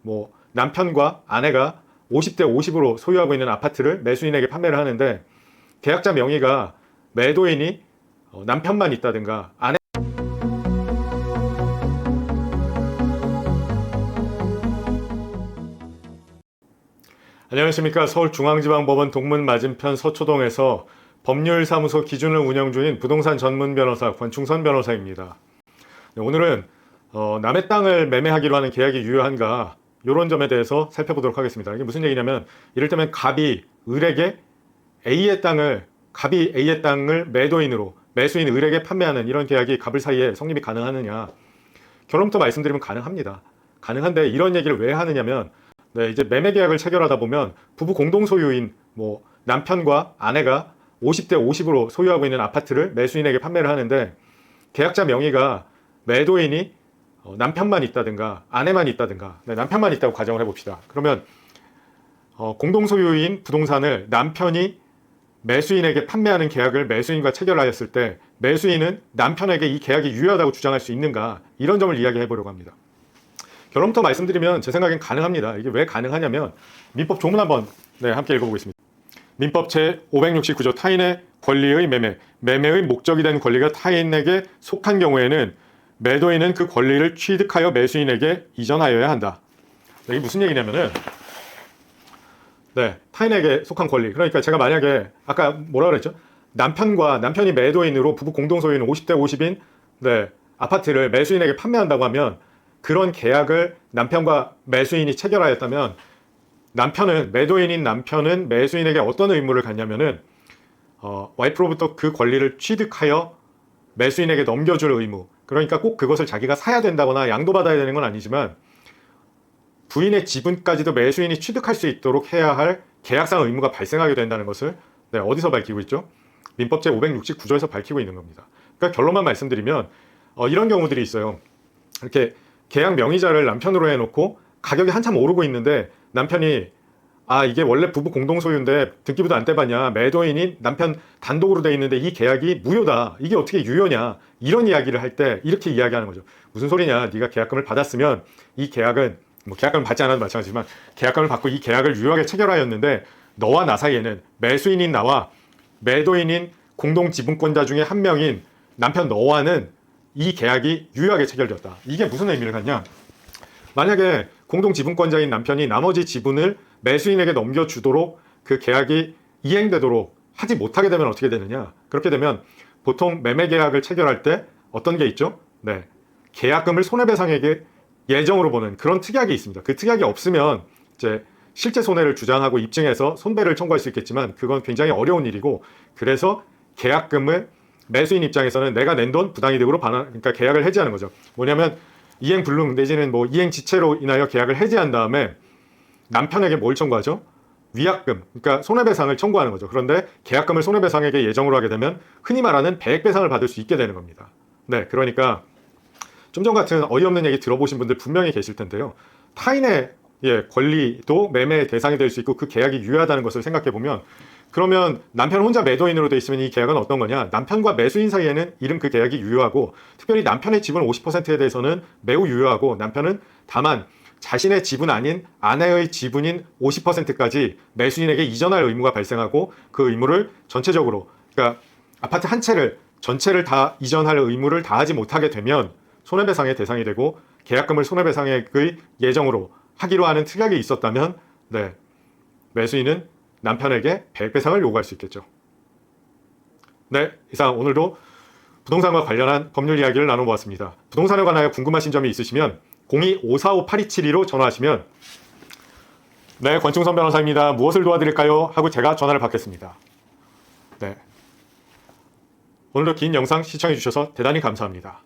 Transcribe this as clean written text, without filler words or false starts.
뭐 남편과 아내가 50대 50으로 소유하고 있는 아파트를 매수인에게 판매를 하는데 계약자 명의가 매도인이 남편만 있다든가 아내 안녕하십니까. 서울중앙지방법원 동문 맞은편 서초동에서 법률사무소 기준을 운영 중인 부동산 전문 변호사 권충선 변호사입니다. 오늘은 남의 땅을 매매하기로 하는 계약이 유효한가 이런 점에 대해서 살펴보도록 하겠습니다. 이게 무슨 얘기냐면 이를테면 갑이 A의 땅을 매도인으로 매수인 을에게 판매하는 이런 계약이 갑을 사이에 성립이 가능하느냐. 결론부터 말씀드리면 가능합니다. 가능한데 이런 얘기를 왜 하느냐면 이제 매매 계약을 체결하다 보면 부부 공동 소유인 남편과 아내가 50대 50으로 소유하고 있는 아파트를 매수인에게 판매를 하는데 계약자 명의가 매도인이 남편만 있다든가 아내만 있다든가 남편만 있다고 가정을 해봅시다. 그러면 공동 소유인 부동산을 남편이 매수인에게 판매하는 계약을 매수인과 체결하였을 때 매수인은 남편에게 이 계약이 유효하다고 주장할 수 있는가, 이런 점을 이야기해 보려고 합니다. 결론부터 말씀드리면 제 생각엔 가능합니다. 이게 왜 가능하냐면 민법 조문 한번 함께 읽어보겠습니다. 민법 제569조 타인의 권리의 매매의 목적이 된 권리가 타인에게 속한 경우에는 매도인은 그 권리를 취득하여 매수인에게 이전하여야 한다. 이게 무슨 얘기냐면은 타인에게 속한 권리, 그러니까 제가 만약에 아까 뭐라 그랬죠? 남편이 매도인으로 부부 공동 소유인 50대 50인 아파트를 매수인에게 판매한다고 하면 그런 계약을 남편과 매수인이 체결하였다면 매도인인 남편은 매수인에게 어떤 의무를 갖냐면은 와이프로부터 그 권리를 취득하여 매수인에게 넘겨줄 의무, 그러니까 꼭 그것을 자기가 사야 된다거나 양도받아야 되는 건 아니지만 부인의 지분까지도 매수인이 취득할 수 있도록 해야 할 계약상 의무가 발생하게 된다는 것을 어디서 밝히고 있죠? 민법 제569조에서 밝히고 있는 겁니다. 그러니까 결론만 말씀드리면 이런 경우들이 있어요. 이렇게 계약 명의자를 남편으로 해놓고 가격이 한참 오르고 있는데 남편이 이게 원래 부부 공동 소유인데 등기부도 안 떼봤냐, 매도인이 남편 단독으로 돼 있는데 이 계약이 무효다, 이게 어떻게 유효냐, 이런 이야기를 할 때 이렇게 이야기하는 거죠. 무슨 소리냐, 네가 계약금을 받았으면 이 계약은 계약금을 받지 않아도 마찬가지지만 계약금을 받고 이 계약을 유효하게 체결하였는데 너와 나 사이에는 매수인인 나와 매도인인 공동 지분권자 중에 한 명인 남편 너와는 이 계약이 유효하게 체결되었다. 이게 무슨 의미를 갖냐, 만약에 공동 지분권자인 남편이 나머지 지분을 매수인에게 넘겨주도록 그 계약이 이행되도록 하지 못하게 되면 어떻게 되느냐, 그렇게 되면 보통 매매 계약을 체결할 때 어떤 게 있죠? 계약금을 손해배상액의 예정으로 보는 그런 특약이 있습니다. 그 특약이 없으면 이제 실제 손해를 주장하고 입증해서 손배를 청구할 수 있겠지만 그건 굉장히 어려운 일이고, 그래서 계약금을 매수인 입장에서는 내가 낸 돈 부당이득으로 그러니까 계약을 해지하는 거죠. 뭐냐면 이행 불능 내지는 이행 지체로 인하여 계약을 해지한 다음에 남편에게 뭘 청구하죠? 위약금, 그러니까 손해배상을 청구하는 거죠. 그런데 계약금을 손해배상액의 예정으로 하게 되면 흔히 말하는 배액배상을 받을 수 있게 되는 겁니다. 그러니까 좀 전 같은 어이없는 얘기 들어보신 분들 분명히 계실 텐데요. 타인의 권리도 매매의 대상이 될 수 있고 그 계약이 유효하다는 것을 생각해 보면, 그러면 남편 혼자 매도인으로 돼 있으면 이 계약은 어떤 거냐, 남편과 매수인 사이에는 이름 그 계약이 유효하고 특별히 남편의 지분 50%에 대해서는 매우 유효하고, 남편은 다만 자신의 지분 아닌 아내의 지분인 50%까지 매수인에게 이전할 의무가 발생하고 그 의무를 전체적으로, 그러니까 아파트 한 채를 전체를 다 이전할 의무를 다하지 못하게 되면 손해배상의 대상이 되고, 계약금을 손해배상액의 예정으로 하기로 하는 특약이 있었다면 매수인은 남편에게 배액배상을 요구할 수 있겠죠. 이상 오늘도 부동산과 관련한 법률 이야기를 나눠보았습니다. 부동산에 관하여 궁금하신 점이 있으시면 02-545-8272로 전화하시면 권충선 변호사입니다, 무엇을 도와드릴까요? 하고 제가 전화를 받겠습니다. 오늘도 긴 영상 시청해 주셔서 대단히 감사합니다.